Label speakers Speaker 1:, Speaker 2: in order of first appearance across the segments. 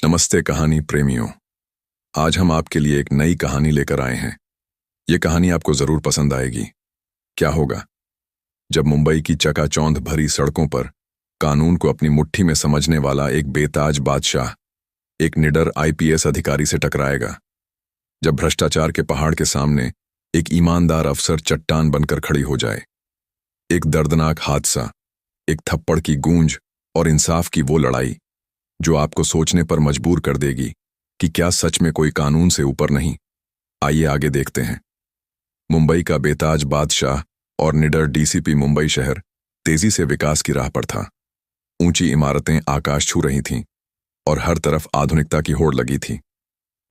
Speaker 1: नमस्ते कहानी प्रेमियों। आज हम आपके लिए एक नई कहानी लेकर आए हैं। ये कहानी आपको जरूर पसंद आएगी। क्या होगा जब मुंबई की चकाचौंध भरी सड़कों पर कानून को अपनी मुट्ठी में समझने वाला एक बेताज बादशाह एक निडर आईपीएस अधिकारी से टकराएगा। जब भ्रष्टाचार के पहाड़ के सामने एक ईमानदार अफसर चट्टान बनकर खड़ी हो जाए। एक दर्दनाक हादसा, एक थप्पड़ की गूंज और इंसाफ की वो लड़ाई जो आपको सोचने पर मजबूर कर देगी कि क्या सच में कोई कानून से ऊपर नहीं। आइए आगे देखते हैं। मुंबई का बेताज बादशाह और निडर डीसीपी मुंबई शहर तेजी से विकास की राह पर था। ऊंची इमारतें आकाश छू रही थीं और हर तरफ आधुनिकता की होड़ लगी थी।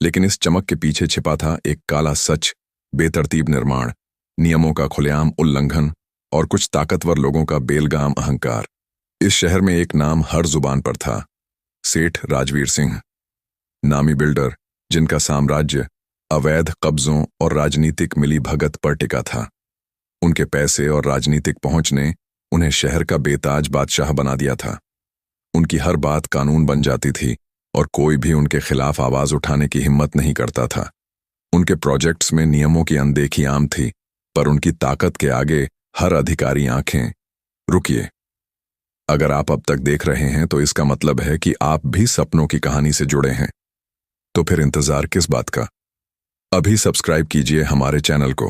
Speaker 1: लेकिन इस चमक के पीछे छिपा था एक काला सच, बेतरतीब निर्माण, नियमों का खुलेआम उल्लंघन और कुछ ताकतवर लोगों का बेलगाम अहंकार। इस शहर में एक नाम हर जुबान पर था, सेठ राजवीर सिंह। नामी बिल्डर जिनका साम्राज्य अवैध कब्जों और राजनीतिक मिलीभगत पर टिका था। उनके पैसे और राजनीतिक पहुंच ने उन्हें शहर का बेताज बादशाह बना दिया था। उनकी हर बात कानून बन जाती थी और कोई भी उनके खिलाफ आवाज उठाने की हिम्मत नहीं करता था। उनके प्रोजेक्ट्स में नियमों की अनदेखी आम थी, पर उनकी ताकत के आगे हर अधिकारी आंखें। रुकिए, अगर आप अब तक देख रहे हैं तो इसका मतलब है कि आप भी सपनों की कहानी से जुड़े हैं। तो फिर इंतजार किस बात का? अभी सब्सक्राइब कीजिए हमारे चैनल को,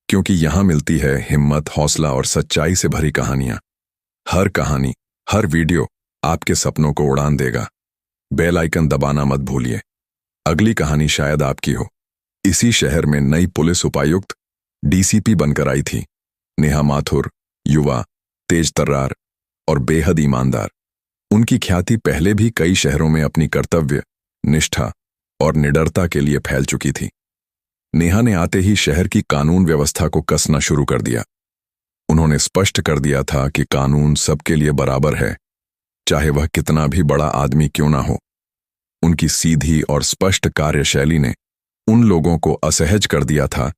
Speaker 1: क्योंकि यहां मिलती है हिम्मत, हौसला और सच्चाई से भरी कहानियां। हर कहानी, हर वीडियो आपके सपनों को उड़ान देगा। बेल आइकन दबाना मत भूलिए। अगली कहानी शायद आपकी हो। इसी शहर में नई पुलिस उपायुक्त डीसीपी बनकर आई थी नेहा माथुर, युवा, तेज तर्रार और बेहद ईमानदार। उनकी ख्याति पहले भी कई शहरों में अपनी कर्तव्य, निष्ठा और निडरता के लिए फैल चुकी थी। नेहा ने आते ही शहर की कानून व्यवस्था को कसना शुरू कर दिया। उन्होंने स्पष्ट कर दिया था कि कानून सबके लिए बराबर है, चाहे वह कितना भी बड़ा आदमी क्यों ना हो। उनकी सीधी और स्पष्ट कार्यशैली ने उन लोगों को असहज कर दिया था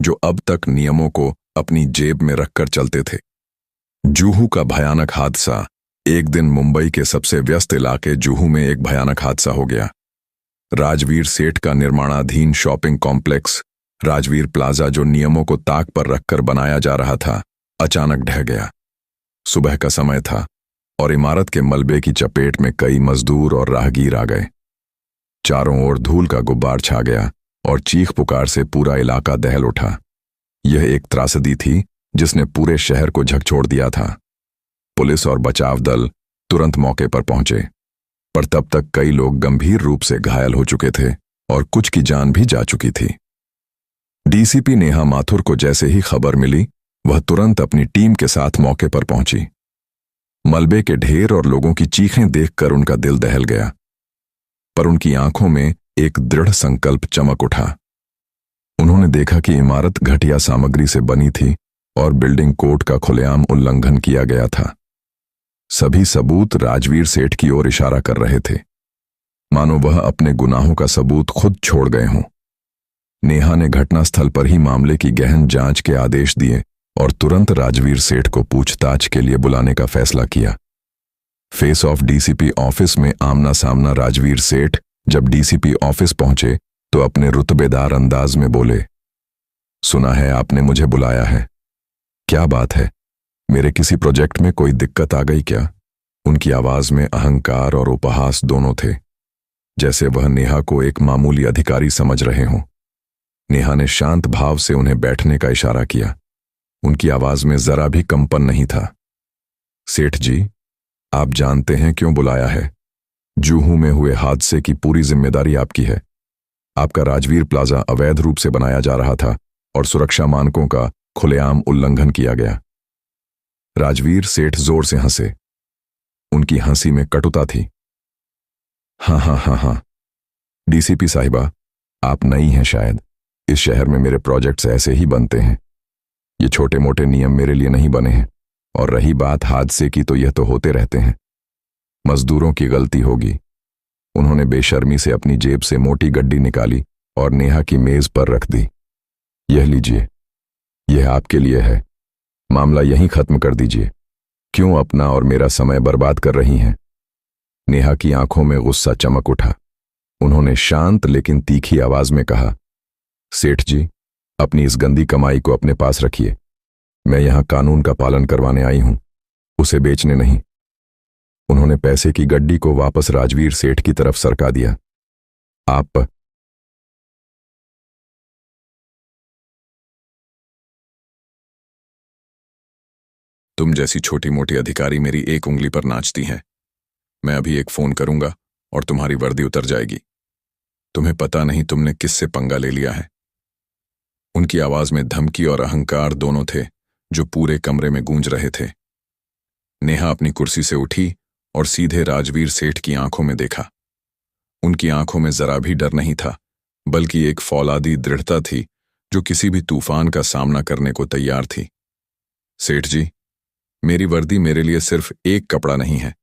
Speaker 1: जो अब तक नियमों को अपनी जेब में रखकर चलते थे। जुहू का भयानक हादसा। एक दिन मुंबई के सबसे व्यस्त इलाके जुहू में एक भयानक हादसा हो गया। राजवीर सेठ का निर्माणाधीन शॉपिंग कॉम्प्लेक्स राजवीर प्लाजा, जो नियमों को ताक पर रखकर बनाया जा रहा था, अचानक ढह गया। सुबह का समय था और इमारत के मलबे की चपेट में कई मजदूर और राहगीर आ गए। चारों ओर धूल का गुब्बार छा गया और चीख पुकार से पूरा इलाका दहल उठा। यह एक त्रासदी थी जिसने पूरे शहर को झकझोर दिया था। पुलिस और बचाव दल तुरंत मौके पर पहुंचे, पर तब तक कई लोग गंभीर रूप से घायल हो चुके थे और कुछ की जान भी जा चुकी थी। डीसीपी नेहा माथुर को जैसे ही खबर मिली, वह तुरंत अपनी टीम के साथ मौके पर पहुंची। मलबे के ढेर और लोगों की चीखें देखकर उनका दिल दहल गया, पर उनकी आंखों में एक दृढ़ संकल्प चमक उठा। उन्होंने देखा कि इमारत घटिया सामग्री से बनी थी और बिल्डिंग कोड का खुलेआम उल्लंघन किया गया था। सभी सबूत राजवीर सेठ की ओर इशारा कर रहे थे, मानो वह अपने गुनाहों का सबूत खुद छोड़ गए हों। नेहा ने घटनास्थल पर ही मामले की गहन जांच के आदेश दिए और तुरंत राजवीर सेठ को पूछताछ के लिए बुलाने का फैसला किया। फेस ऑफ डीसीपी ऑफिस में आमना सामना राजवीर सेठ जब डीसीपी ऑफिस पहुंचे तो अपने रुतबेदार अंदाज में बोले, सुना है आपने मुझे बुलाया है। क्या बात है? मेरे किसी प्रोजेक्ट में कोई दिक्कत आ गई क्या? उनकी आवाज में अहंकार और उपहास दोनों थे, जैसे वह नेहा को एक मामूली अधिकारी समझ रहे हों। नेहा ने शांत भाव से उन्हें बैठने का इशारा किया। उनकी आवाज में जरा भी कंपन नहीं था। सेठ जी, आप जानते हैं क्यों बुलाया है? जुहू में हुए हादसे की पूरी जिम्मेदारी आपकी है। आपका राजवीर प्लाजा अवैध रूप से बनाया जा रहा था और सुरक्षा मानकों का खुलेआम उल्लंघन किया गया। राजवीर सेठ जोर से हंसे। उनकी हंसी में कटुता थी। हाँ हाँ हाँ हाँ, डीसीपी साहिबा, आप नई हैं शायद। इस शहर में मेरे प्रोजेक्ट्स ऐसे ही बनते हैं। ये छोटे मोटे नियम मेरे लिए नहीं बने हैं, और रही बात हादसे की, तो यह तो होते रहते हैं। मजदूरों की गलती होगी। उन्होंने बेशर्मी से अपनी जेब से मोटी गड्डी निकाली और नेहा की मेज पर रख दी। यह लीजिए, यह आपके लिए है। मामला यहीं खत्म कर दीजिए। क्यों अपना और मेरा समय बर्बाद कर रही हैं? नेहा की आंखों में गुस्सा चमक उठा। उन्होंने शांत लेकिन तीखी आवाज में कहा, सेठ जी, अपनी इस गंदी कमाई को अपने पास रखिए। मैं यहां कानून का पालन करवाने आई हूं, उसे बेचने नहीं। उन्होंने पैसे की गड्डी को वापस राजवीर सेठ की तरफ सरका दिया। आप तुम जैसी छोटी मोटी अधिकारी मेरी एक उंगली पर नाचती हैं। मैं अभी एक फोन करूंगा और तुम्हारी वर्दी उतर जाएगी। तुम्हें पता नहीं तुमने किससे पंगा ले लिया है। उनकी आवाज में धमकी और अहंकार दोनों थे, जो पूरे कमरे में गूंज रहे थे। नेहा अपनी कुर्सी से उठी और सीधे राजवीर सेठ की आंखों में देखा। उनकी आंखों में जरा भी डर नहीं था, बल्कि एक फौलादी दृढ़ता थी जो किसी भी तूफान का सामना करने को तैयार थी। सेठ जी, मेरी वर्दी मेरे लिए सिर्फ एक कपड़ा नहीं है।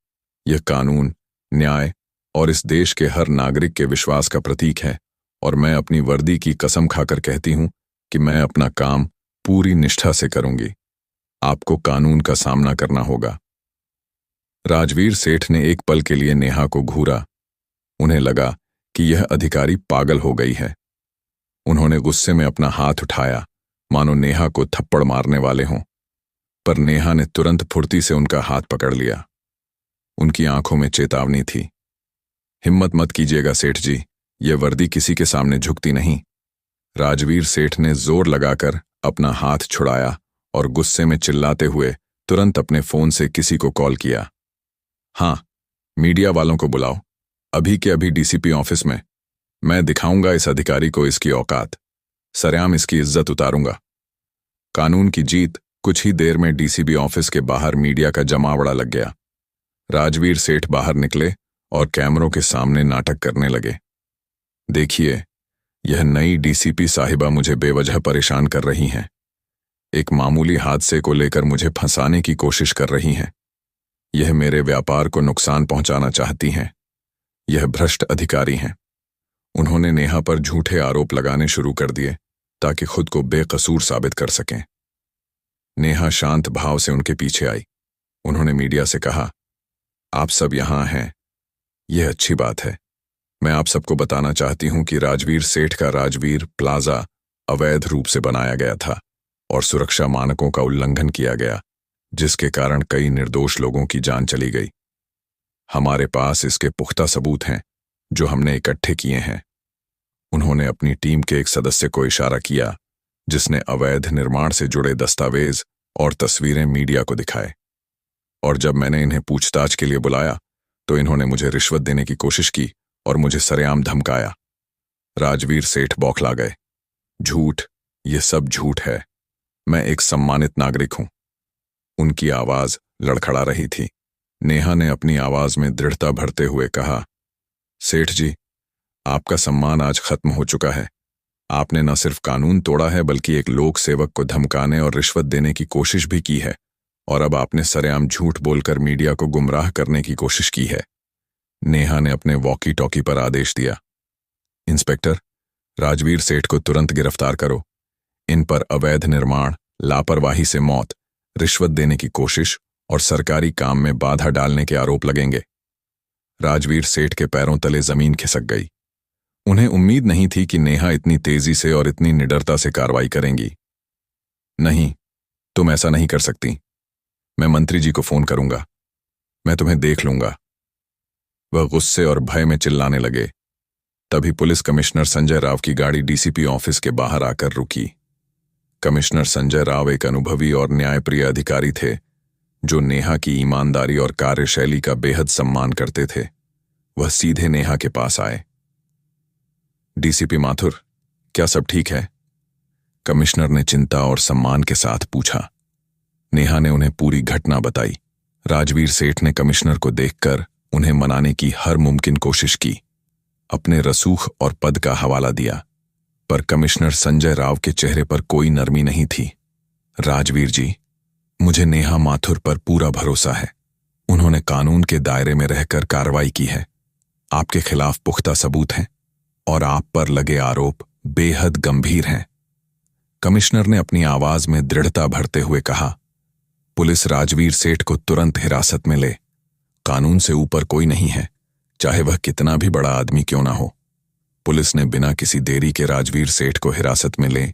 Speaker 1: यह कानून, न्याय और इस देश के हर नागरिक के विश्वास का प्रतीक है, और मैं अपनी वर्दी की कसम खाकर कहती हूं कि मैं अपना काम पूरी निष्ठा से करूंगी। आपको कानून का सामना करना होगा। राजवीर सेठ ने एक पल के लिए नेहा को घूरा। उन्हें लगा कि यह अधिकारी पागल हो गई है। उन्होंने गुस्से में अपना हाथ उठाया, मानो नेहा को थप्पड़ मारने वाले हों, पर नेहा ने तुरंत फुर्ती से उनका हाथ पकड़ लिया। उनकी आंखों में चेतावनी थी। हिम्मत मत कीजिएगा सेठ जी, यह वर्दी किसी के सामने झुकती नहीं। राजवीर सेठ ने जोर लगाकर अपना हाथ छुड़ाया और गुस्से में चिल्लाते हुए तुरंत अपने फोन से किसी को कॉल किया। हाँ, मीडिया वालों को बुलाओ, अभी के अभी डीसीपी ऑफिस में। मैं दिखाऊंगा इस अधिकारी को इसकी औकात, सरेआम इसकी इज्जत उतारूंगा। कानून की जीत। कुछ ही देर में डीसीपी ऑफिस के बाहर मीडिया का जमावड़ा लग गया। राजवीर सेठ बाहर निकले और कैमरों के सामने नाटक करने लगे। देखिए, यह नई डीसीपी साहिबा मुझे बेवजह परेशान कर रही हैं। एक मामूली हादसे को लेकर मुझे फंसाने की कोशिश कर रही हैं। यह मेरे व्यापार को नुकसान पहुंचाना चाहती हैं। यह भ्रष्ट अधिकारी हैं। उन्होंने नेहा पर झूठे आरोप लगाने शुरू कर दिए ताकि खुद को बेकसूर साबित कर सकें। नेहा शांत भाव से उनके पीछे आई। उन्होंने मीडिया से कहा, आप सब यहां हैं, यह अच्छी बात है। मैं आप सबको बताना चाहती हूं कि राजवीर सेठ का राजवीर प्लाजा अवैध रूप से बनाया गया था और सुरक्षा मानकों का उल्लंघन किया गया, जिसके कारण कई निर्दोष लोगों की जान चली गई। हमारे पास इसके पुख्ता सबूत हैं जो हमने इकट्ठे किए हैं। उन्होंने अपनी टीम के एक सदस्य को इशारा किया, जिसने अवैध निर्माण से जुड़े दस्तावेज और तस्वीरें मीडिया को दिखाए। और जब मैंने इन्हें पूछताछ के लिए बुलाया तो इन्होंने मुझे रिश्वत देने की कोशिश की और मुझे सरेआम धमकाया। राजवीर सेठ बौखला गए। झूठ, ये सब झूठ है। मैं एक सम्मानित नागरिक हूं। उनकी आवाज लड़खड़ा रही थी। नेहा ने अपनी आवाज में दृढ़ता भरते हुए कहा, सेठ जी, आपका सम्मान आज खत्म हो चुका है। आपने न सिर्फ कानून तोड़ा है, बल्कि एक लोक सेवक को धमकाने और रिश्वत देने की कोशिश भी की है, और अब आपने सरेआम झूठ बोलकर मीडिया को गुमराह करने की कोशिश की है। नेहा ने अपने वॉकी टॉकी पर आदेश दिया, इंस्पेक्टर, राजवीर सेठ को तुरंत गिरफ्तार करो। इन पर अवैध निर्माण, लापरवाही से मौत, रिश्वत देने की कोशिश और सरकारी काम में बाधा डालने के आरोप लगेंगे। राजवीर सेठ के पैरों तले जमीन खिसक गई। उन्हें उम्मीद नहीं थी कि नेहा इतनी तेजी से और इतनी निडरता से कार्रवाई करेंगी। नहीं, तुम ऐसा नहीं कर सकती। मैं मंत्री जी को फोन करूंगा। मैं तुम्हें देख लूंगा। वह गुस्से और भय में चिल्लाने लगे। तभी पुलिस कमिश्नर संजय राव की गाड़ी डीसीपी ऑफिस के बाहर आकर रुकी। कमिश्नर संजय राव एक अनुभवी और न्यायप्रिय अधिकारी थे, जो नेहा की ईमानदारी और कार्यशैली का बेहद सम्मान करते थे। वह सीधे नेहा के पास आए। डीसीपी माथुर, क्या सब ठीक है? कमिश्नर ने चिंता और सम्मान के साथ पूछा। नेहा ने उन्हें पूरी घटना बताई। राजवीर सेठ ने कमिश्नर को देखकर उन्हें मनाने की हर मुमकिन कोशिश की, अपने रसूख और पद का हवाला दिया, पर कमिश्नर संजय राव के चेहरे पर कोई नरमी नहीं थी। राजवीर जी, मुझे नेहा माथुर पर पूरा भरोसा है। उन्होंने कानून के दायरे में रहकर कार्रवाई की है। आपके खिलाफ पुख्ता सबूत हैं और आप पर लगे आरोप बेहद गंभीर हैं। कमिश्नर ने अपनी आवाज में दृढ़ता भरते हुए कहा, पुलिस राजवीर सेठ को तुरंत हिरासत में ले। कानून से ऊपर कोई नहीं है, चाहे वह कितना भी बड़ा आदमी क्यों ना हो। पुलिस ने बिना किसी देरी के राजवीर सेठ को हिरासत में ले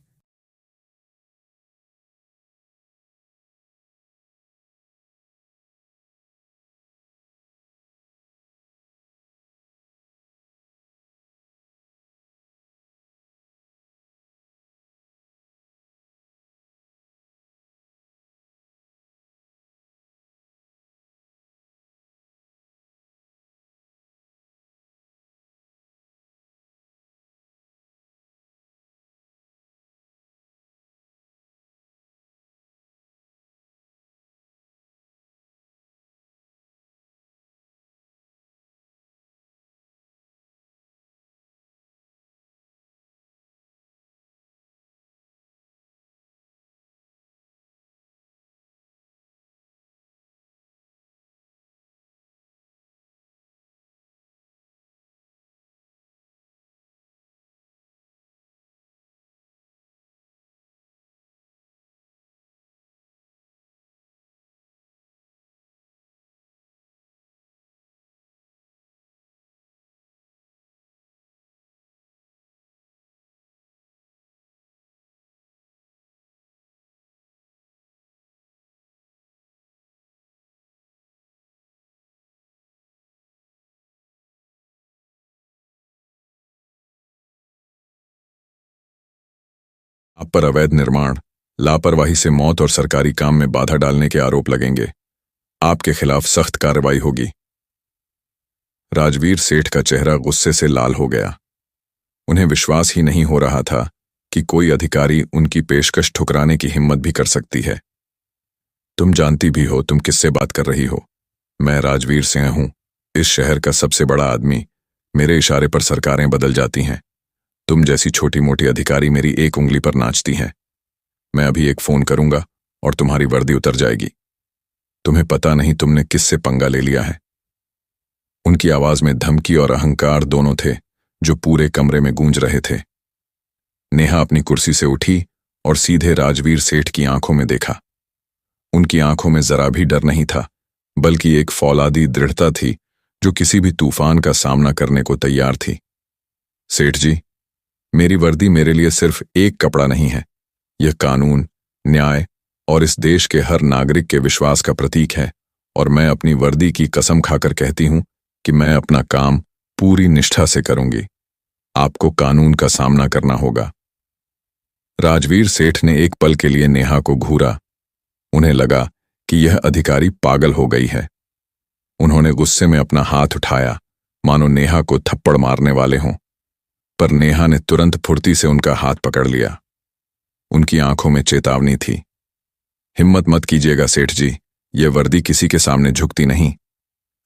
Speaker 1: आप पर अवैध निर्माण, लापरवाही से मौत और सरकारी काम में बाधा डालने के आरोप लगेंगे। आपके खिलाफ सख्त कार्रवाई होगी। राजवीर सेठ का चेहरा गुस्से से लाल हो गया। उन्हें विश्वास ही नहीं हो रहा था कि कोई अधिकारी उनकी पेशकश ठुकराने की हिम्मत भी कर सकती है। तुम जानती भी हो तुम किससे बात कर रही हो। मैं राजवीर सिंह हूं, इस शहर का सबसे बड़ा आदमी। मेरे इशारे पर सरकारें बदल जाती हैं। तुम जैसी छोटी मोटी अधिकारी मेरी एक उंगली पर नाचती हैं। मैं अभी एक फोन करूंगा और तुम्हारी वर्दी उतर जाएगी। तुम्हें पता नहीं तुमने किससे पंगा ले लिया है। उनकी आवाज में धमकी और अहंकार दोनों थे जो पूरे कमरे में गूंज रहे थे। नेहा अपनी कुर्सी से उठी और सीधे राजवीर सेठ की आंखों में देखा। उनकी आंखों में जरा भी डर नहीं था, बल्कि एक फौलादी दृढ़ता थी जो किसी भी तूफान का सामना करने को तैयार थी। सेठ जी, मेरी वर्दी मेरे लिए सिर्फ एक कपड़ा नहीं है। यह कानून, न्याय और इस देश के हर नागरिक के विश्वास का प्रतीक है, और मैं अपनी वर्दी की कसम खाकर कहती हूं कि मैं अपना काम पूरी निष्ठा से करूंगी। आपको कानून का सामना करना होगा। राजवीर सेठ ने एक पल के लिए नेहा को घूरा। उन्हें लगा कि यह अधिकारी पागल हो गई है। उन्होंने गुस्से में अपना हाथ उठाया, मानो नेहा को थप्पड़ मारने वाले हों, पर नेहा ने तुरंत फुर्ती से उनका हाथ पकड़ लिया। उनकी आंखों में चेतावनी थी। हिम्मत मत कीजिएगा सेठ जी, यह वर्दी किसी के सामने झुकती नहीं।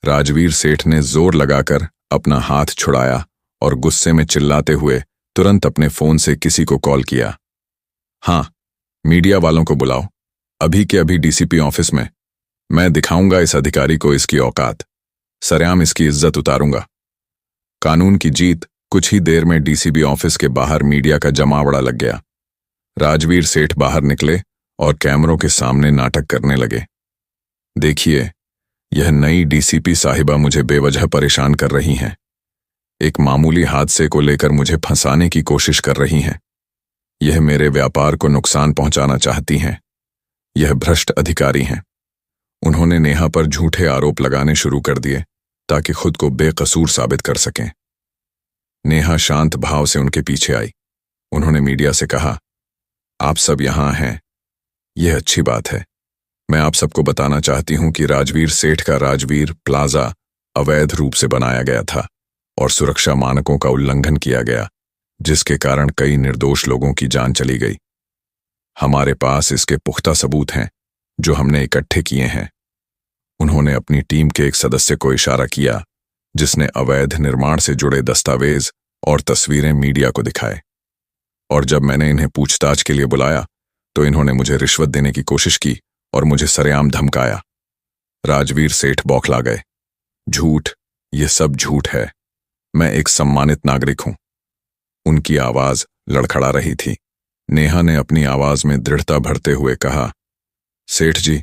Speaker 1: राजवीर सेठ ने जोर लगाकर अपना हाथ छुड़ाया और गुस्से में चिल्लाते हुए तुरंत अपने फोन से किसी को कॉल किया। हाँ, मीडिया वालों को बुलाओ, अभी के अभी डीसीपी ऑफिस में। मैं दिखाऊंगा इस अधिकारी को इसकी औकात। सरेआम इसकी इज्जत उतारूंगा। कानून की जीत। कुछ ही देर में डीसीपी ऑफिस के बाहर मीडिया का जमावड़ा लग गया। राजवीर सेठ बाहर निकले और कैमरों के सामने नाटक करने लगे। देखिए, यह नई डीसीपी साहिबा मुझे बेवजह परेशान कर रही हैं। एक मामूली हादसे को लेकर मुझे फंसाने की कोशिश कर रही हैं। यह मेरे व्यापार को नुकसान पहुंचाना चाहती हैं। यह भ्रष्ट अधिकारी हैं। उन्होंने नेहा पर झूठे आरोप लगाने शुरू कर दिए ताकि खुद को बेकसूर साबित कर सकें। नेहा शांत भाव से उनके पीछे आई। उन्होंने मीडिया से कहा, आप सब यहां हैं, यह अच्छी बात है। मैं आप सबको बताना चाहती हूं कि राजवीर सेठ का राजवीर प्लाजा अवैध रूप से बनाया गया था और सुरक्षा मानकों का उल्लंघन किया गया, जिसके कारण कई निर्दोष लोगों की जान चली गई। हमारे पास इसके पुख्ता सबूत हैं जो हमने इकट्ठे किए हैं। उन्होंने अपनी टीम के एक सदस्य को इशारा किया जिसने अवैध निर्माण से जुड़े दस्तावेज और तस्वीरें मीडिया को दिखाए, और जब मैंने इन्हें पूछताछ के लिए बुलाया तो इन्होंने मुझे रिश्वत देने की कोशिश की और मुझे सरेआम धमकाया। राजवीर सेठ बौखला गए। झूठ, ये सब झूठ है। मैं एक सम्मानित नागरिक हूं। उनकी आवाज लड़खड़ा रही थी। नेहा ने अपनी आवाज में दृढ़ता भरते हुए कहा, सेठ जी,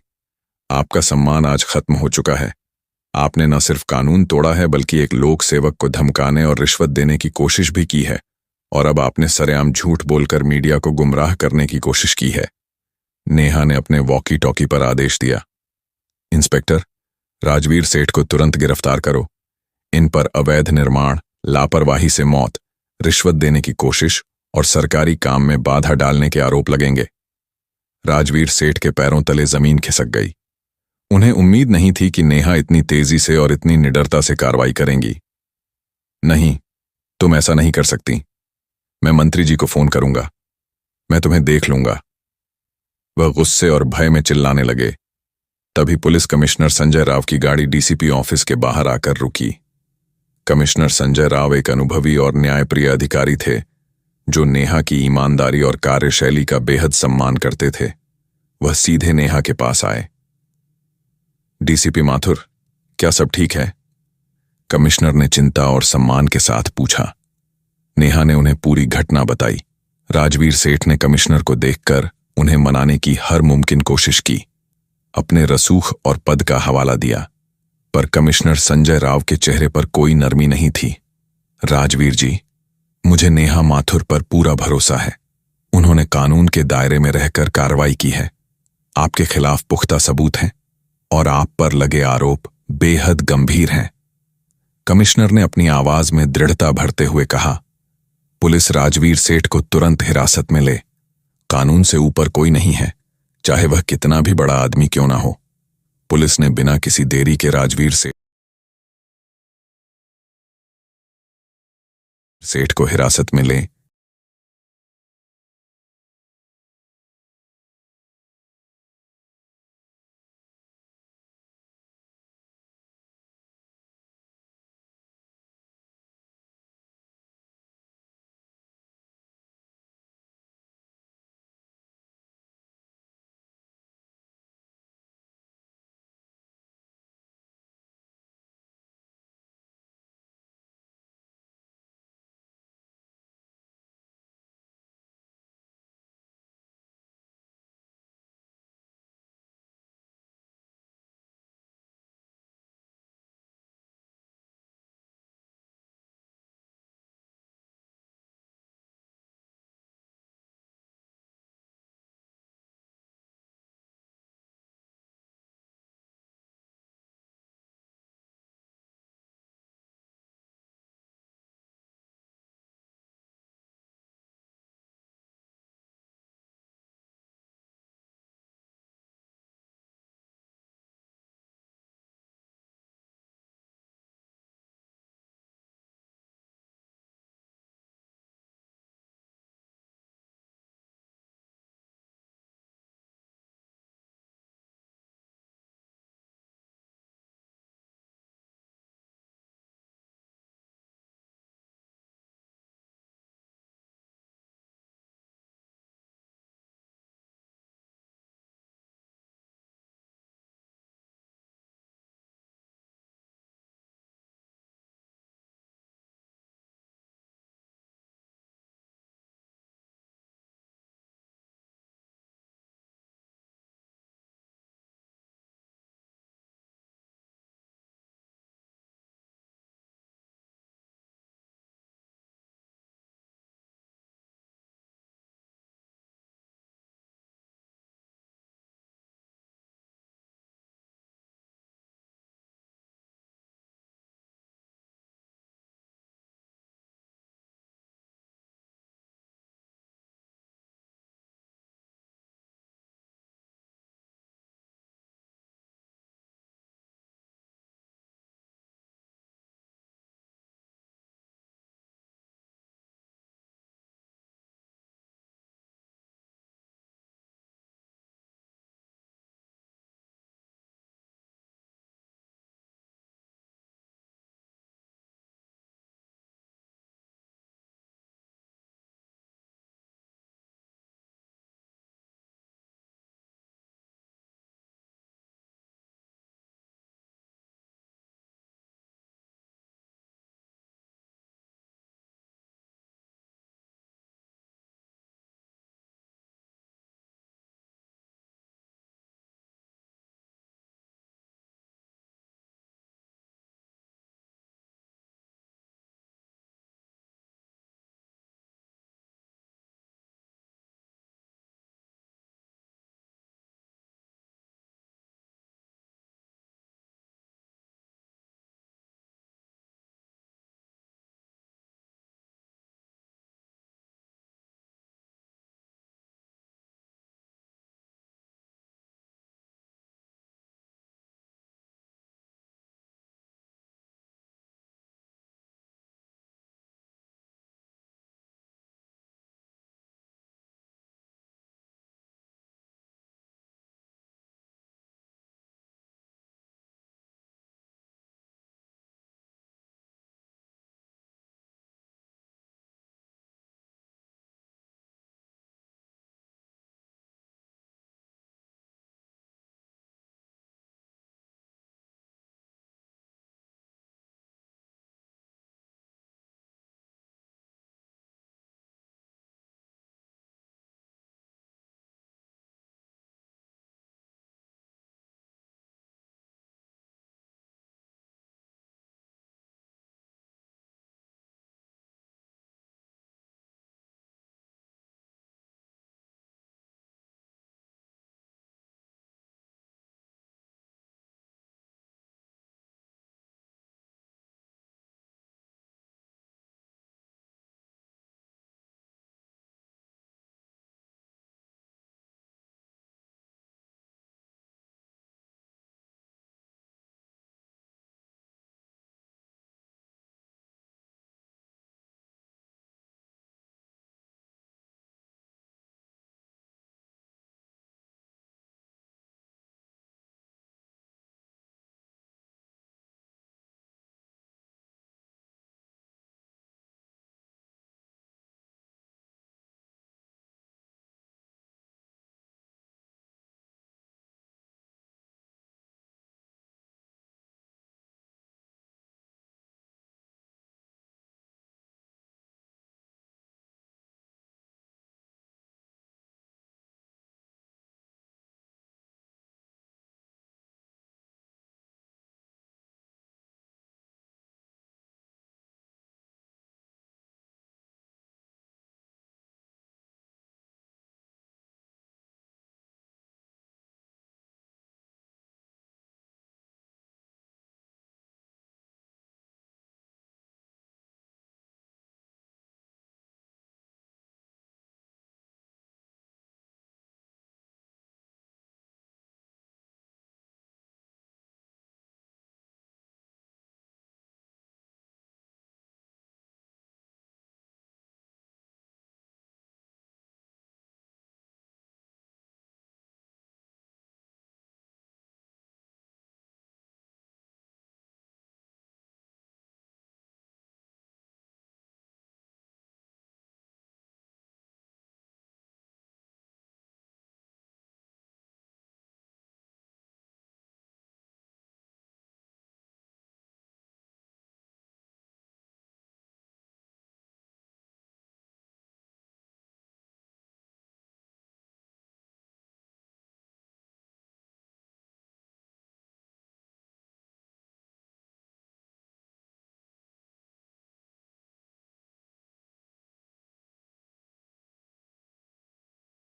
Speaker 1: आपका सम्मान आज खत्म हो चुका है। आपने न सिर्फ कानून तोड़ा है बल्कि एक लोक सेवक को धमकाने और रिश्वत देने की कोशिश भी की है, और अब आपने सरेआम झूठ बोलकर मीडिया को गुमराह करने की कोशिश की है। नेहा ने अपने वॉकी टॉकी पर आदेश दिया, इंस्पेक्टर, राजवीर सेठ को तुरंत गिरफ्तार करो। इन पर अवैध निर्माण, लापरवाही से मौत, रिश्वत देने की कोशिश और सरकारी काम में बाधा डालने के आरोप लगेंगे। राजवीर सेठ के पैरों तले जमीन खिसक गई। उन्हें उम्मीद नहीं थी कि नेहा इतनी तेजी से और इतनी निडरता से कार्रवाई करेंगी। नहीं, तुम ऐसा नहीं कर सकती। मैं मंत्री जी को फोन करूंगा। मैं तुम्हें देख लूंगा। वह गुस्से और भय में चिल्लाने लगे। तभी पुलिस कमिश्नर संजय राव की गाड़ी डीसीपी ऑफिस के बाहर आकर रुकी। कमिश्नर संजय राव एक अनुभवी और न्यायप्रिय अधिकारी थे, जो नेहा की ईमानदारी और कार्यशैली का बेहद सम्मान करते थे। वह सीधे नेहा के पास आए। डीसीपी माथुर, क्या सब ठीक है? कमिश्नर ने चिंता और सम्मान के साथ पूछा। नेहा ने उन्हें पूरी घटना बताई। राजवीर सेठ ने कमिश्नर को देखकर उन्हें मनाने की हर मुमकिन कोशिश की, अपने रसूख और पद का हवाला दिया, पर कमिश्नर संजय राव के चेहरे पर कोई नरमी नहीं थी। राजवीर जी, मुझे नेहा माथुर पर पूरा भरोसा है। उन्होंने कानून के दायरे में रहकर कार्रवाई की है। आपके खिलाफ पुख्ता सबूत हैं और आप पर लगे आरोप बेहद गंभीर हैं। कमिश्नर ने अपनी आवाज में दृढ़ता भरते हुए कहा, पुलिस राजवीर सेठ को तुरंत हिरासत में ले। कानून से ऊपर कोई नहीं है, चाहे वह कितना भी बड़ा आदमी क्यों ना हो। पुलिस ने बिना किसी देरी के राजवीर सेठ को हिरासत में ले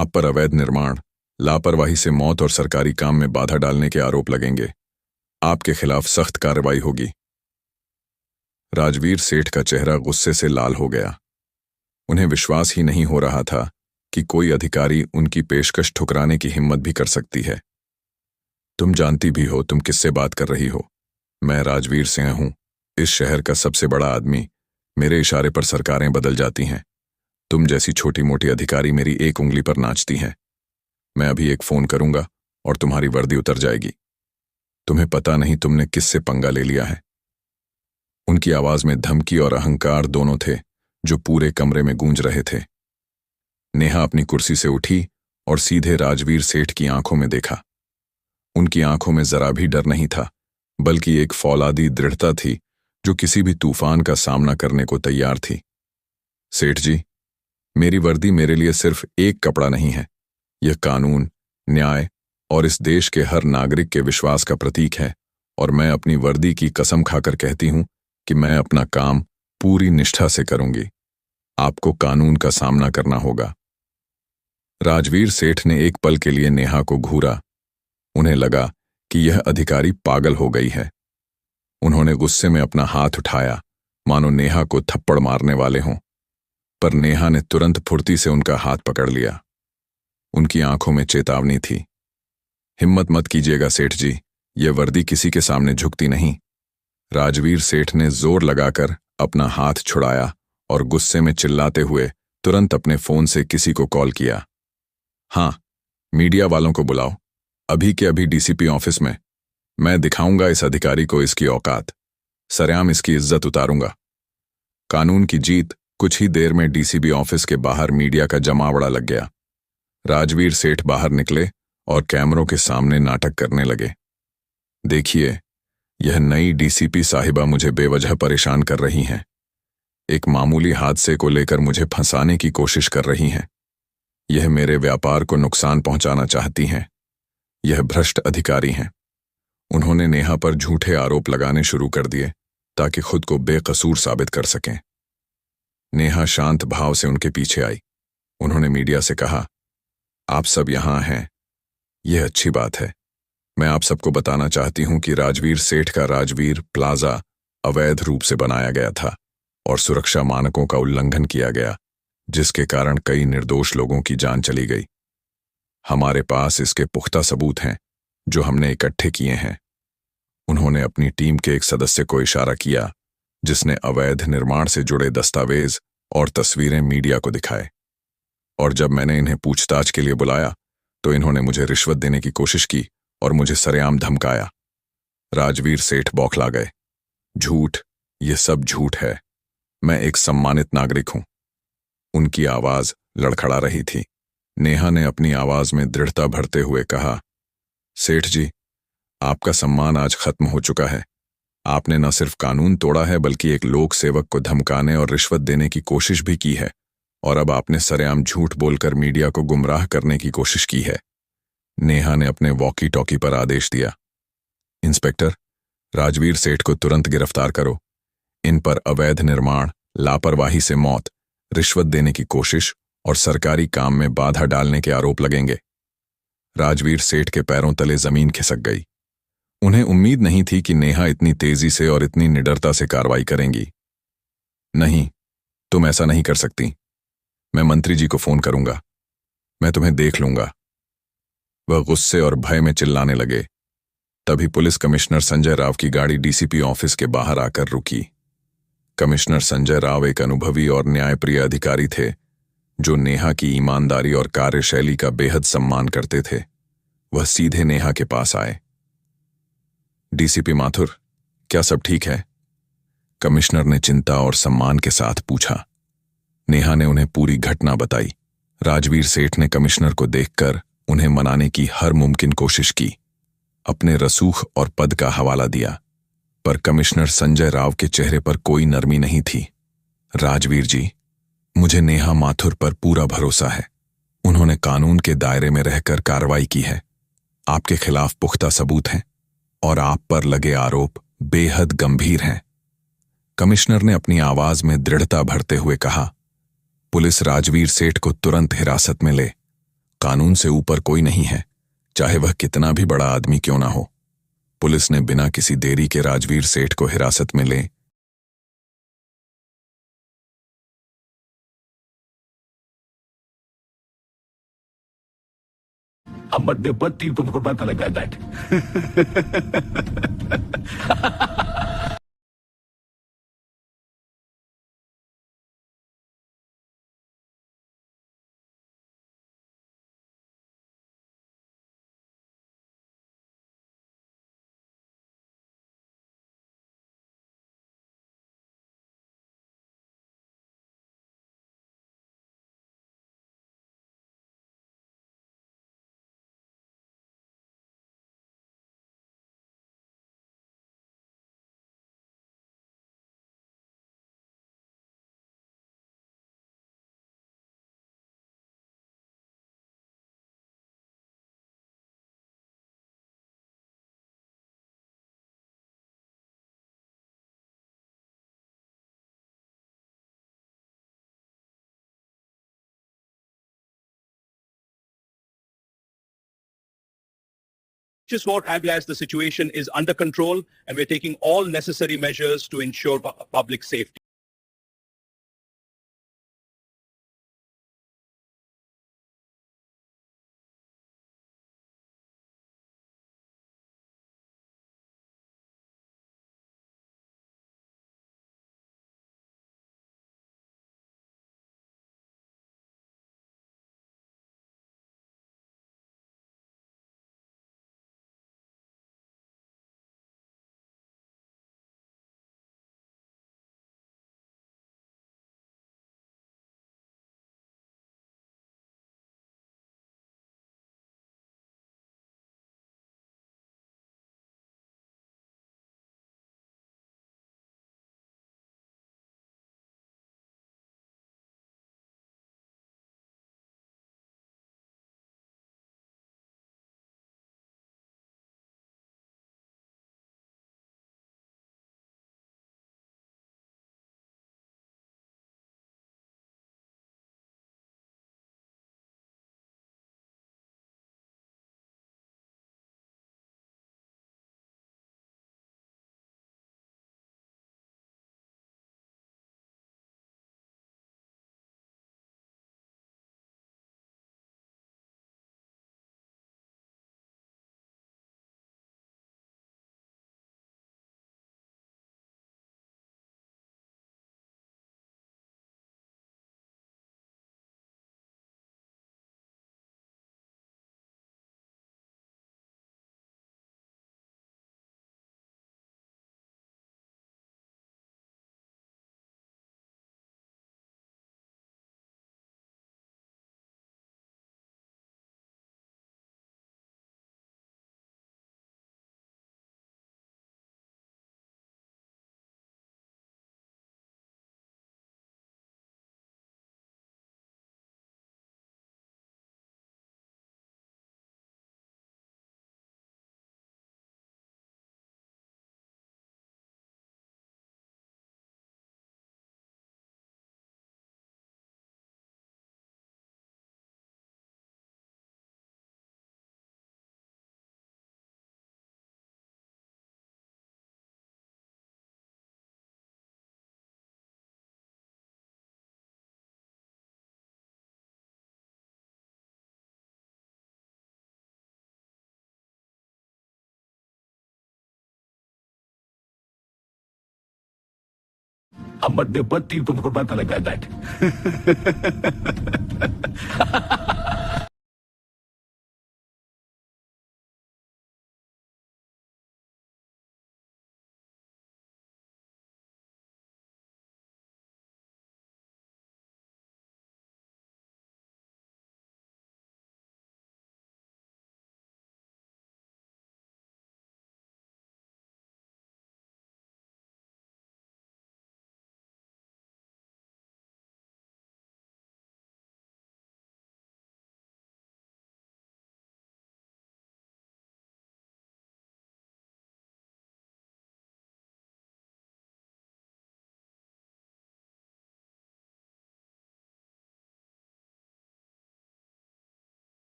Speaker 1: आप पर अवैध निर्माण, लापरवाही से मौत और सरकारी काम में बाधा डालने के आरोप लगेंगे। आपके खिलाफ सख्त कार्रवाई होगी। राजवीर सेठ का चेहरा गुस्से से लाल हो गया। उन्हें विश्वास ही नहीं हो रहा था कि कोई अधिकारी उनकी पेशकश ठुकराने की हिम्मत भी कर सकती है। तुम जानती भी हो तुम किससे बात कर रही हो। मैं राजवीर सिंह हूं, इस शहर का सबसे बड़ा आदमी। मेरे इशारे पर सरकारें बदल जाती हैं। तुम जैसी छोटी मोटी अधिकारी मेरी एक उंगली पर नाचती हैं। मैं अभी एक फोन करूंगा और तुम्हारी वर्दी उतर जाएगी। तुम्हें पता नहीं तुमने किससे पंगा ले लिया है। उनकी आवाज में धमकी और अहंकार दोनों थे जो पूरे कमरे में गूंज रहे थे। नेहा अपनी कुर्सी से उठी और सीधे राजवीर सेठ की आंखों में देखा। उनकी आंखों में जरा भी डर नहीं था, बल्कि एक फौलादी दृढ़ता थी जो किसी भी तूफान का सामना करने को तैयार थी। सेठ जी, मेरी वर्दी मेरे लिए सिर्फ एक कपड़ा नहीं है। यह कानून, न्याय और इस देश के हर नागरिक के विश्वास का प्रतीक है, और मैं अपनी वर्दी की कसम खाकर कहती हूं कि मैं अपना काम पूरी निष्ठा से करूंगी। आपको कानून का सामना करना होगा। राजवीर सेठ ने एक पल के लिए नेहा को घूरा। उन्हें लगा कि यह अधिकारी पागल हो गई है। उन्होंने गुस्से में अपना हाथ उठाया, मानो नेहा को थप्पड़ मारने वाले हों, पर नेहा ने तुरंत फुर्ती से उनका हाथ पकड़ लिया। उनकी आंखों में चेतावनी थी। हिम्मत मत कीजिएगा सेठ जी, यह वर्दी किसी के सामने झुकती नहीं। राजवीर सेठ ने जोर लगाकर अपना हाथ छुड़ाया और गुस्से में चिल्लाते हुए तुरंत अपने फोन से किसी को कॉल किया। हाँ, मीडिया वालों को बुलाओ, अभी के अभी डीसीपी ऑफिस में। मैं दिखाऊंगा इस अधिकारी को इसकी औकात। सरेआम इसकी इज्जत उतारूंगा। कानून की जीत। कुछ ही देर में डीसीपी ऑफिस के बाहर मीडिया का जमावड़ा लग गया। राजवीर सेठ बाहर निकले और कैमरों के सामने नाटक करने लगे। देखिए, यह नई डीसीपी साहिबा मुझे बेवजह परेशान कर रही हैं। एक मामूली हादसे को लेकर मुझे फंसाने की कोशिश कर रही हैं। यह मेरे व्यापार को नुकसान पहुंचाना चाहती हैं। यह भ्रष्ट अधिकारी हैं। उन्होंने नेहा पर झूठे आरोप लगाने शुरू कर दिए ताकि खुद को बेकसूर साबित कर सकें। नेहा शांत भाव से उनके पीछे आई। उन्होंने मीडिया से कहा, आप सब यहां हैं, यह अच्छी बात है। मैं आप सबको बताना चाहती हूं कि राजवीर सेठ का राजवीर प्लाजा अवैध रूप से बनाया गया था और सुरक्षा मानकों का उल्लंघन किया गया, जिसके कारण कई निर्दोष लोगों की जान चली गई। हमारे पास इसके पुख्ता सबूत हैं जो हमने इकट्ठे किए हैं। उन्होंने अपनी टीम के एक सदस्य को इशारा किया जिसने अवैध निर्माण से जुड़े दस्तावेज और तस्वीरें मीडिया को दिखाए, और जब मैंने इन्हें पूछताछ के लिए बुलाया तो इन्होंने मुझे रिश्वत देने की कोशिश की और मुझे सरेआम धमकाया। राजवीर सेठ बौखला गए। झूठ, ये सब झूठ है। मैं एक सम्मानित नागरिक हूं। उनकी आवाज लड़खड़ा रही थी। नेहा ने अपनी आवाज में दृढ़ता भरते हुए कहा, सेठ जी, आपका सम्मान आज खत्म हो चुका है। आपने न सिर्फ कानून तोड़ा है बल्कि एक लोक सेवक को धमकाने और रिश्वत देने की कोशिश भी की है, और अब आपने सरेआम झूठ बोलकर मीडिया को गुमराह करने की कोशिश की है। नेहा ने अपने वॉकी टॉकी पर आदेश दिया, इंस्पेक्टर, राजवीर सेठ को तुरंत गिरफ्तार करो। इन पर अवैध निर्माण, लापरवाही से मौत, रिश्वत देने की कोशिश और सरकारी काम में बाधा डालने के आरोप लगेंगे। राजवीर सेठ के पैरों तले जमीन खिसक गई। उन्हें उम्मीद नहीं थी कि नेहा इतनी तेजी से और इतनी निडरता से कार्रवाई करेंगी। नहीं, तुम ऐसा नहीं कर सकती। मैं मंत्री जी को फोन करूंगा। मैं तुम्हें देख लूंगा। वह गुस्से और भय में चिल्लाने लगे। तभी पुलिस कमिश्नर संजय राव की गाड़ी डीसीपी ऑफिस के बाहर आकर रुकी। कमिश्नर संजय राव एक अनुभवी और न्यायप्रिय अधिकारी थे जो नेहा की ईमानदारी और कार्यशैली का बेहद सम्मान करते थे। वह सीधे नेहा के पास आए। डीसीपी माथुर, क्या सब ठीक है? कमिश्नर ने चिंता और सम्मान के साथ पूछा। नेहा ने उन्हें पूरी घटना बताई। राजवीर सेठ ने कमिश्नर को देखकर उन्हें मनाने की हर मुमकिन कोशिश की, अपने रसूख और पद का हवाला दिया, पर कमिश्नर संजय राव के चेहरे पर कोई नरमी नहीं थी। राजवीर जी, मुझे नेहा माथुर पर पूरा भरोसा है। उन्होंने कानून के दायरे में रहकर कार्रवाई की है। आपके खिलाफ पुख्ता सबूत हैं और आप पर लगे आरोप बेहद गंभीर हैं। कमिश्नर ने अपनी आवाज में दृढ़ता भरते हुए कहा, पुलिस राजवीर सेठ को तुरंत हिरासत में ले कानून से ऊपर कोई नहीं है, चाहे वह कितना भी बड़ा आदमी क्यों ना हो। पुलिस ने बिना किसी देरी के राजवीर सेठ को हिरासत में ले
Speaker 2: But the batti तुमको पता लगा that.
Speaker 3: Just vote as the situation is under control and we're taking all necessary measures to ensure public safety.
Speaker 2: But the batti तुमको पता लगा that.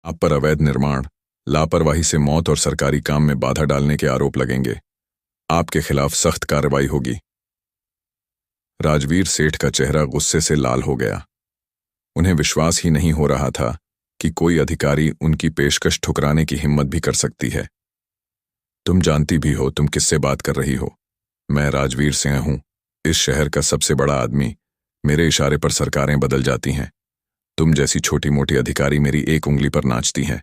Speaker 1: आप पर अवैध निर्माण, लापरवाही से मौत और सरकारी काम में बाधा डालने के आरोप लगेंगे। आपके खिलाफ सख्त कार्रवाई होगी। राजवीर सेठ का चेहरा गुस्से से लाल हो गया। उन्हें विश्वास ही नहीं हो रहा था कि कोई अधिकारी उनकी पेशकश ठुकराने की हिम्मत भी कर सकती है। तुम जानती भी हो तुम किससे बात कर रही हो। मैं राजवीर सिंह हूं, इस शहर का सबसे बड़ा आदमी। मेरे इशारे पर सरकारें बदल जाती हैं। तुम जैसी छोटी मोटी अधिकारी मेरी एक उंगली पर नाचती हैं।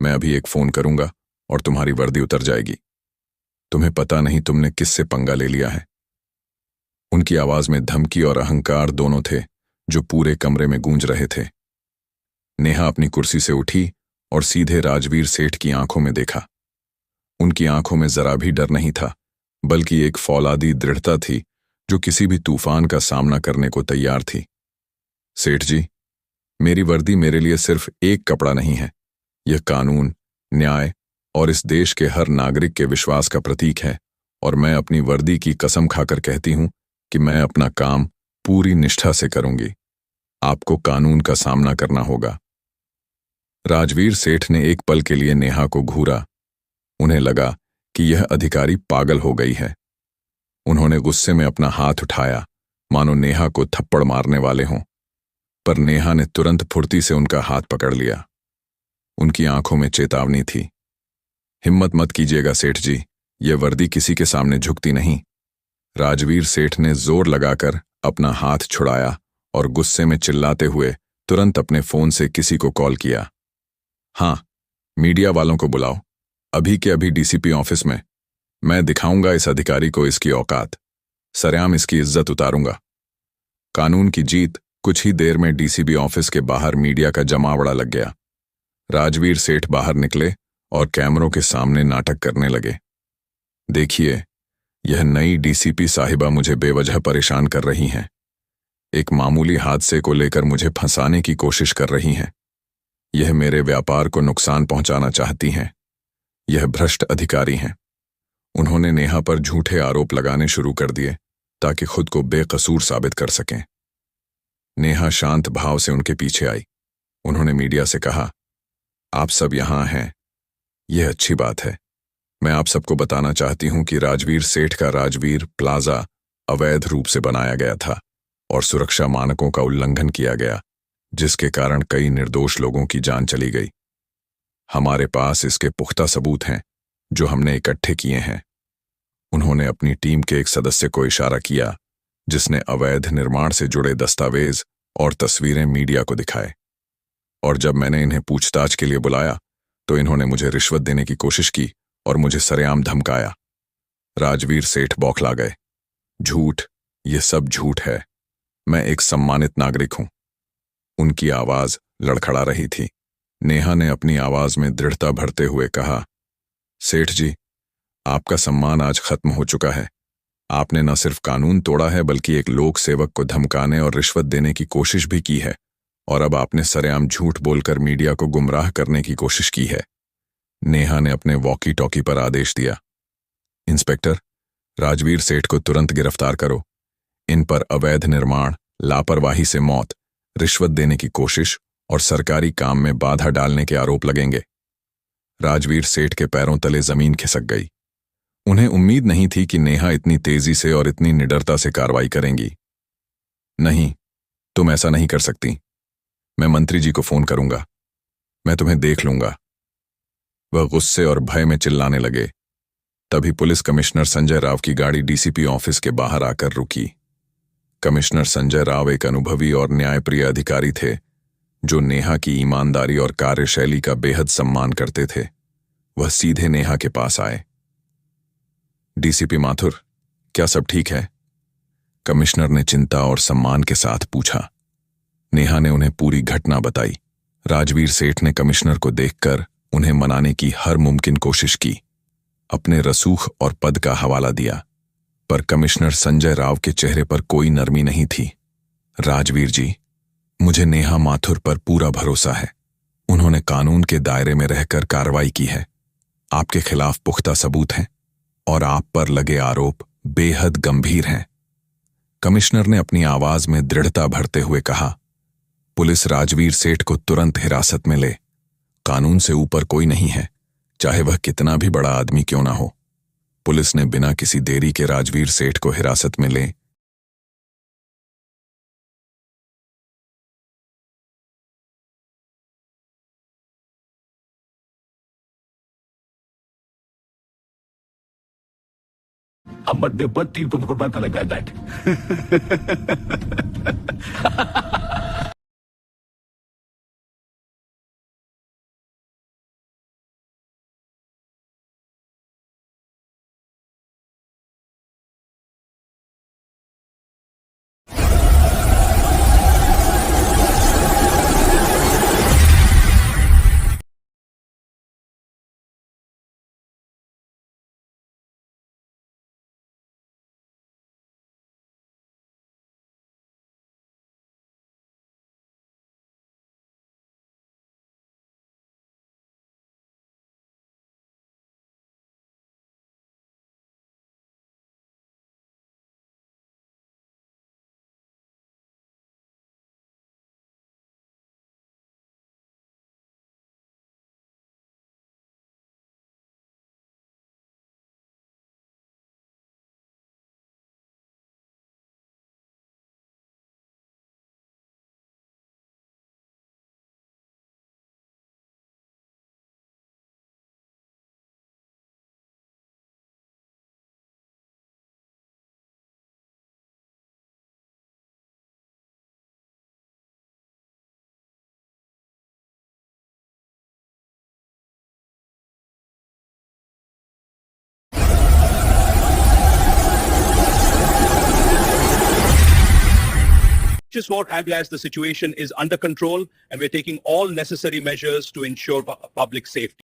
Speaker 1: मैं अभी एक फोन करूंगा और तुम्हारी वर्दी उतर जाएगी। तुम्हें पता नहीं तुमने किससे पंगा ले लिया है। उनकी आवाज में धमकी और अहंकार दोनों थे जो पूरे कमरे में गूंज रहे थे। नेहा अपनी कुर्सी से उठी और सीधे राजवीर सेठ की आंखों में देखा। उनकी आंखों में जरा भी डर नहीं था, बल्कि एक फौलादी दृढ़ता थी जो किसी भी तूफान का सामना करने को तैयार थी। सेठ जी, मेरी वर्दी मेरे लिए सिर्फ एक कपड़ा नहीं है। यह कानून, न्याय और इस देश के हर नागरिक के विश्वास का प्रतीक है, और मैं अपनी वर्दी की कसम खाकर कहती हूं कि मैं अपना काम पूरी निष्ठा से करूंगी। आपको कानून का सामना करना होगा। राजवीर सेठ ने एक पल के लिए नेहा को घूरा। उन्हें लगा कि यह अधिकारी पागल हो गई है। उन्होंने गुस्से में अपना हाथ उठाया, मानो नेहा को थप्पड़ मारने वाले हों, पर नेहा ने तुरंत फुर्ती से उनका हाथ पकड़ लिया। उनकी आंखों में चेतावनी थी। हिम्मत मत कीजिएगा सेठ जी, यह वर्दी किसी के सामने झुकती नहीं। राजवीर सेठ ने जोर लगाकर अपना हाथ छुड़ाया और गुस्से में चिल्लाते हुए तुरंत अपने फोन से किसी को कॉल किया। हाँ, मीडिया वालों को बुलाओ, अभी के अभी डीसीपी ऑफिस में। मैं दिखाऊंगा इस अधिकारी को इसकी औकात। सरेआम इसकी इज्जत उतारूंगा। कानून की जीत। कुछ ही देर में डीसीपी ऑफिस के बाहर मीडिया का जमावड़ा लग गया। राजवीर सेठ बाहर निकले और कैमरों के सामने नाटक करने लगे। देखिए, यह नई डीसीपी साहिबा मुझे बेवजह परेशान कर रही हैं। एक मामूली हादसे को लेकर मुझे फंसाने की कोशिश कर रही हैं। यह मेरे व्यापार को नुकसान पहुंचाना चाहती हैं। यह भ्रष्ट अधिकारी हैं। उन्होंने नेहा पर झूठे आरोप लगाने शुरू कर दिए ताकि खुद को बेकसूर साबित कर सकें। नेहा शांत भाव से उनके पीछे आई। उन्होंने मीडिया से कहा, आप सब यहां हैं, यह अच्छी बात है। मैं आप सबको बताना चाहती हूं कि राजवीर सेठ का राजवीर प्लाजा अवैध रूप से बनाया गया था और सुरक्षा मानकों का उल्लंघन किया गया, जिसके कारण कई निर्दोष लोगों की जान चली गई। हमारे पास इसके पुख्ता सबूत हैं जो हमने इकट्ठे किए हैं। उन्होंने अपनी टीम के एक सदस्य को इशारा किया जिसने अवैध निर्माण से जुड़े दस्तावेज और तस्वीरें मीडिया को दिखाए, और जब मैंने इन्हें पूछताछ के लिए बुलाया तो इन्होंने मुझे रिश्वत देने की कोशिश की और मुझे सरेआम धमकाया। राजवीर सेठ बौखला गए। झूठ, ये सब झूठ है। मैं एक सम्मानित नागरिक हूं। उनकी आवाज लड़खड़ा रही थी। नेहा ने अपनी आवाज में दृढ़ता भरते हुए कहा, सेठ जी, आपका सम्मान आज खत्म हो चुका है। आपने न सिर्फ कानून तोड़ा है बल्कि एक लोक सेवक को धमकाने और रिश्वत देने की कोशिश भी की है, और अब आपने सरेआम झूठ बोलकर मीडिया को गुमराह करने की कोशिश की है। नेहा ने अपने वॉकी टॉकी पर आदेश दिया, इंस्पेक्टर, राजवीर सेठ को तुरंत गिरफ्तार करो। इन पर अवैध निर्माण, लापरवाही से मौत, रिश्वत देने की कोशिश और सरकारी काम में बाधा डालने के आरोप लगेंगे। राजवीर सेठ के पैरों तले जमीन खिसक गई। उन्हें उम्मीद नहीं थी कि नेहा इतनी तेजी से और इतनी निडरता से कार्रवाई करेंगी। नहीं, तुम ऐसा नहीं कर सकती। मैं मंत्री जी को फोन करूंगा। मैं तुम्हें देख लूंगा। वह गुस्से और भय में चिल्लाने लगे। तभी पुलिस कमिश्नर संजय राव की गाड़ी डीसीपी ऑफिस के बाहर आकर रुकी। कमिश्नर संजय राव एक अनुभवी और न्यायप्रिय अधिकारी थे जो नेहा की ईमानदारी और कार्यशैली का बेहद सम्मान करते थे। वह सीधे नेहा के पास आए। डीसीपी माथुर, क्या सब ठीक है? कमिश्नर ने चिंता और सम्मान के साथ पूछा। नेहा ने उन्हें पूरी घटना बताई। राजवीर सेठ ने कमिश्नर को देखकर उन्हें मनाने की हर मुमकिन कोशिश की, अपने रसूख और पद का हवाला दिया, पर कमिश्नर संजय राव के चेहरे पर कोई नरमी नहीं थी। राजवीर जी, मुझे नेहा माथुर पर पूरा भरोसा है। उन्होंने कानून के दायरे में रहकर कार्रवाई की है। आपके खिलाफ पुख्ता सबूत हैं और आप पर लगे आरोप बेहद गंभीर हैं। कमिश्नर ने अपनी आवाज में दृढ़ता भरते हुए कहा, पुलिस राजवीर सेठ को तुरंत हिरासत में ले कानून से ऊपर कोई नहीं है, चाहे वह कितना भी बड़ा आदमी क्यों ना हो। पुलिस ने बिना किसी देरी के राजवीर सेठ को हिरासत में ले
Speaker 2: I'm a deputy from Kurbanta like that.
Speaker 3: Just what, as the situation is under control, and we're taking all necessary measures to ensure public safety.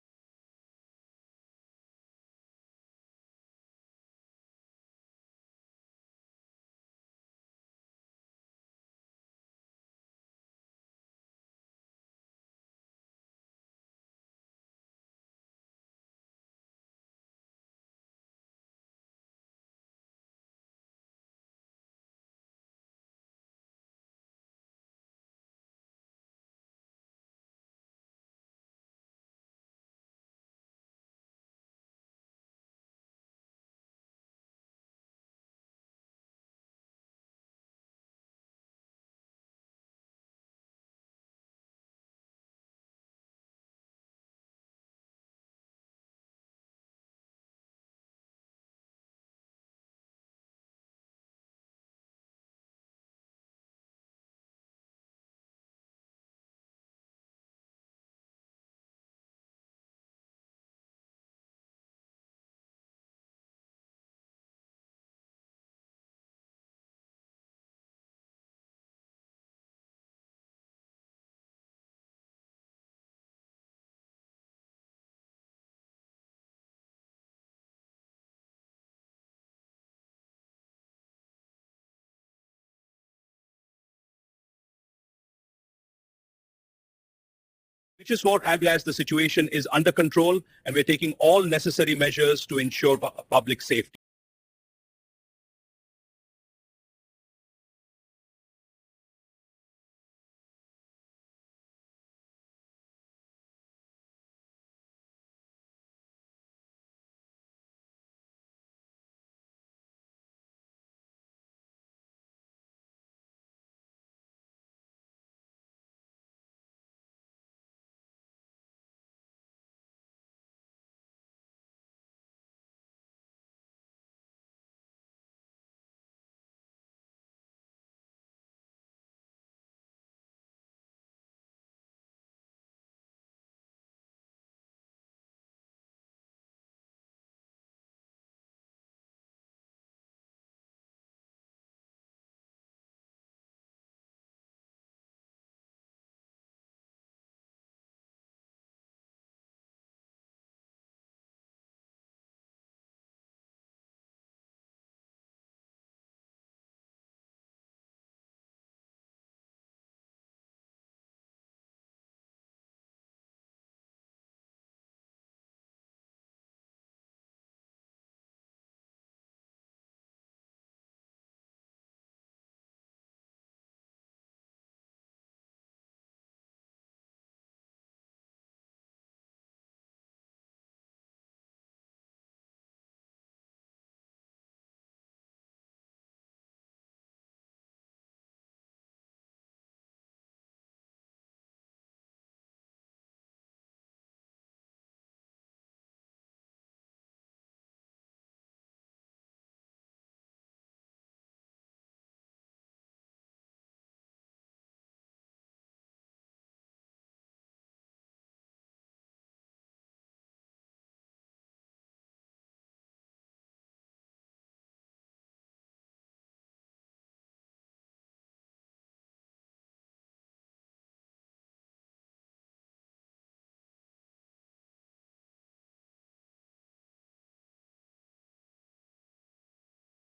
Speaker 3: Which is what, as the situation is under control, and we're taking all necessary measures to ensure public safety.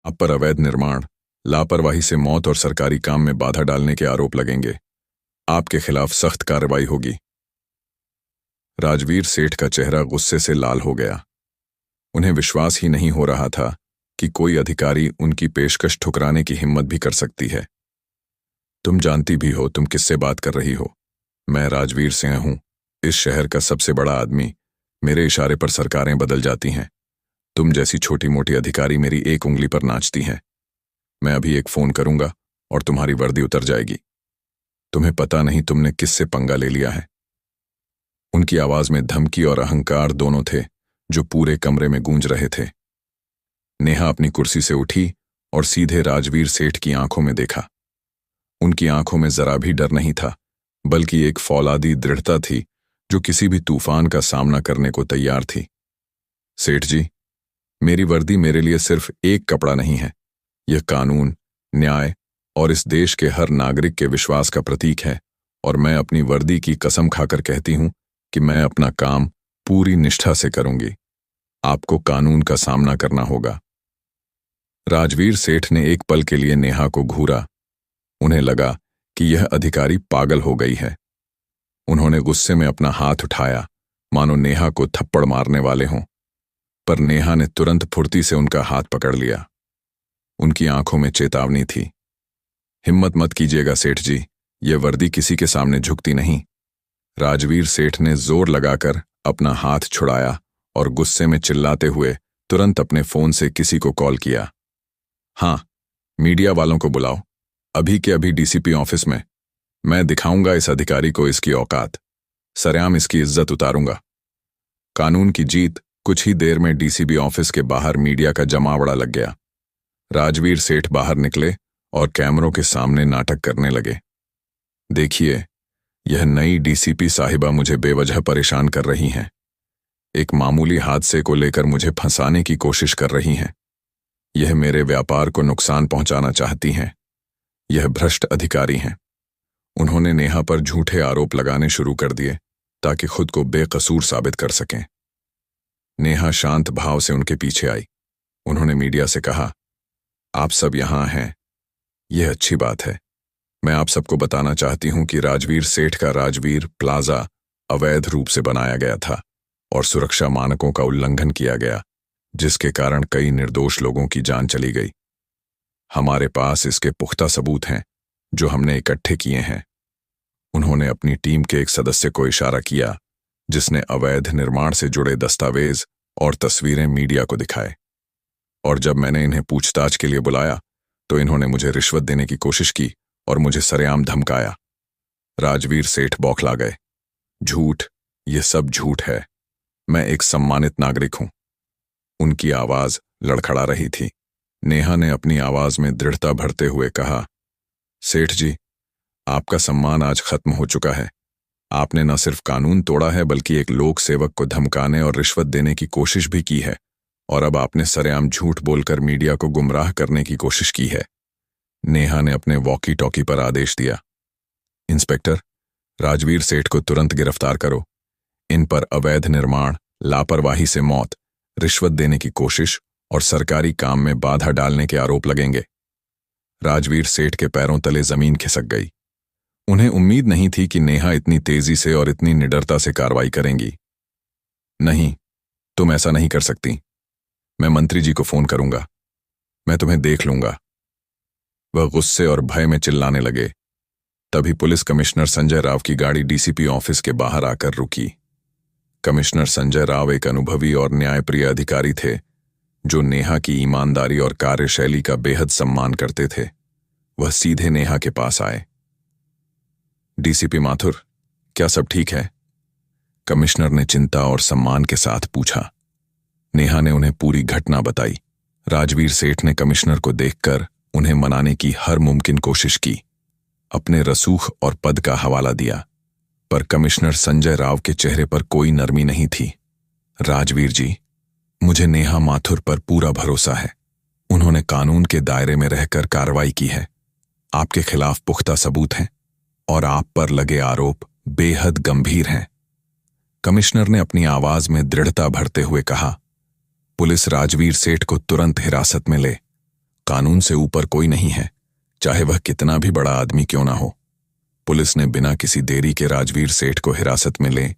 Speaker 1: आप पर अवैध निर्माण, लापरवाही से मौत और सरकारी काम में बाधा डालने के आरोप लगेंगे। आपके खिलाफ सख्त कार्रवाई होगी। राजवीर सेठ का चेहरा गुस्से से लाल हो गया। उन्हें विश्वास ही नहीं हो रहा था कि कोई अधिकारी उनकी पेशकश ठुकराने की हिम्मत भी कर सकती है। तुम जानती भी हो तुम किससे बात कर रही हो। मैं राजवीर सिंह हूं, इस शहर का सबसे बड़ा आदमी। मेरे इशारे पर सरकारें बदल जाती हैं। तुम जैसी छोटी मोटी अधिकारी मेरी एक उंगली पर नाचती हैं। मैं अभी एक फोन करूंगा और तुम्हारी वर्दी उतर जाएगी। तुम्हें पता नहीं तुमने किससे पंगा ले लिया है। उनकी आवाज में धमकी और अहंकार दोनों थे जो पूरे कमरे में गूंज रहे थे। नेहा अपनी कुर्सी से उठी और सीधे राजवीर सेठ की आंखों में देखा। उनकी आंखों में जरा भी डर नहीं था, बल्कि एक फौलादी दृढ़ता थी जो किसी भी तूफान का सामना करने को तैयार थी। सेठ जी, मेरी वर्दी मेरे लिए सिर्फ एक कपड़ा नहीं है। यह कानून, न्याय और इस देश के हर नागरिक के विश्वास का प्रतीक है, और मैं अपनी वर्दी की कसम खाकर कहती हूं कि मैं अपना काम पूरी निष्ठा से करूंगी। आपको कानून का सामना करना होगा। राजवीर सेठ ने एक पल के लिए नेहा को घूरा। उन्हें लगा कि यह अधिकारी पागल हो गई है। उन्होंने गुस्से में अपना हाथ उठाया, मानो नेहा को थप्पड़ मारने वाले हों, पर नेहा ने तुरंत फुर्ती से उनका हाथ पकड़ लिया। उनकी आंखों में चेतावनी थी। हिम्मत मत कीजिएगा सेठ जी, यह वर्दी किसी के सामने झुकती नहीं। राजवीर सेठ ने जोर लगाकर अपना हाथ छुड़ाया और गुस्से में चिल्लाते हुए तुरंत अपने फोन से किसी को कॉल किया। हाँ, मीडिया वालों को बुलाओ, अभी के अभी डीसीपी ऑफिस में। मैं दिखाऊंगा इस अधिकारी को इसकी औकात, सरेआम इसकी इज्जत उतारूंगा। कानून की जीत। कुछ ही देर में डीसीपी ऑफिस के बाहर मीडिया का जमावड़ा लग गया। राजवीर सेठ बाहर निकले और कैमरों के सामने नाटक करने लगे। देखिए, यह नई डीसीपी साहिबा मुझे बेवजह परेशान कर रही हैं। एक मामूली हादसे को लेकर मुझे फंसाने की कोशिश कर रही हैं। यह मेरे व्यापार को नुकसान पहुंचाना चाहती हैं। यह भ्रष्ट अधिकारी हैं। उन्होंने नेहा पर झूठे आरोप लगाने शुरू कर दिए ताकि खुद को बेकसूर साबित कर सकें। नेहा शांत भाव से उनके पीछे आई। उन्होंने मीडिया से कहा, आप सब यहां हैं, यह अच्छी बात है। मैं आप सबको बताना चाहती हूं कि राजवीर सेठ का राजवीर प्लाजा अवैध रूप से बनाया गया था और सुरक्षा मानकों का उल्लंघन किया गया, जिसके कारण कई निर्दोष लोगों की जान चली गई। हमारे पास इसके पुख्ता सबूत हैं जो हमने इकट्ठे किए हैं। उन्होंने अपनी टीम के एक सदस्य को इशारा किया जिसने अवैध निर्माण से जुड़े दस्तावेज और तस्वीरें मीडिया को दिखाए, और जब मैंने इन्हें पूछताछ के लिए बुलाया तो इन्होंने मुझे रिश्वत देने की कोशिश की और मुझे सरेआम धमकाया। राजवीर सेठ बौखला गए। झूठ, यह सब झूठ है। मैं एक सम्मानित नागरिक हूं। उनकी आवाज लड़खड़ा रही थी। नेहा ने अपनी आवाज में दृढ़ता भरते हुए कहा, सेठ जी, आपका सम्मान आज खत्म हो चुका है। आपने न सिर्फ कानून तोड़ा है बल्कि एक लोक सेवक को धमकाने और रिश्वत देने की कोशिश भी की है, और अब आपने सरेआम झूठ बोलकर मीडिया को गुमराह करने की कोशिश की है। नेहा ने अपने वॉकी टॉकी पर आदेश दिया, इंस्पेक्टर, राजवीर सेठ को तुरंत गिरफ्तार करो। इन पर अवैध निर्माण, लापरवाही से मौत, रिश्वत देने की कोशिश और सरकारी काम में बाधा डालने के आरोप लगेंगे। राजवीर सेठ के पैरों तले जमीन खिसक गई। उन्हें उम्मीद नहीं थी कि नेहा इतनी तेजी से और इतनी निडरता से कार्रवाई करेंगी। नहीं, तुम ऐसा नहीं कर सकती। मैं मंत्री जी को फोन करूंगा। मैं तुम्हें देख लूंगा। वह गुस्से और भय में चिल्लाने लगे। तभी पुलिस कमिश्नर संजय राव की गाड़ी डीसीपी ऑफिस के बाहर आकर रुकी। कमिश्नर संजय राव एक अनुभवी और न्यायप्रिय अधिकारी थे जो नेहा की ईमानदारी और कार्यशैली का बेहद सम्मान करते थे। वह सीधे नेहा के पास आए। डीसीपी माथुर, क्या सब ठीक है? कमिश्नर ने चिंता और सम्मान के साथ पूछा। नेहा ने उन्हें पूरी घटना बताई। राजवीर सेठ ने कमिश्नर को देखकर उन्हें मनाने की हर मुमकिन कोशिश की, अपने रसूख और पद का हवाला दिया, पर कमिश्नर संजय राव के चेहरे पर कोई नरमी नहीं थी। राजवीर जी, मुझे नेहा माथुर पर पूरा भरोसा है। उन्होंने कानून के दायरे में रहकर कार्रवाई की है। आपके खिलाफ पुख्ता सबूत हैं और आप पर लगे आरोप बेहद गंभीर हैं। कमिश्नर ने अपनी आवाज में दृढ़ता भरते हुए कहा, पुलिस राजवीर सेठ को तुरंत हिरासत में ले। कानून से ऊपर कोई नहीं है, चाहे वह कितना भी बड़ा आदमी क्यों ना हो। पुलिस ने बिना किसी देरी के राजवीर सेठ को हिरासत में ले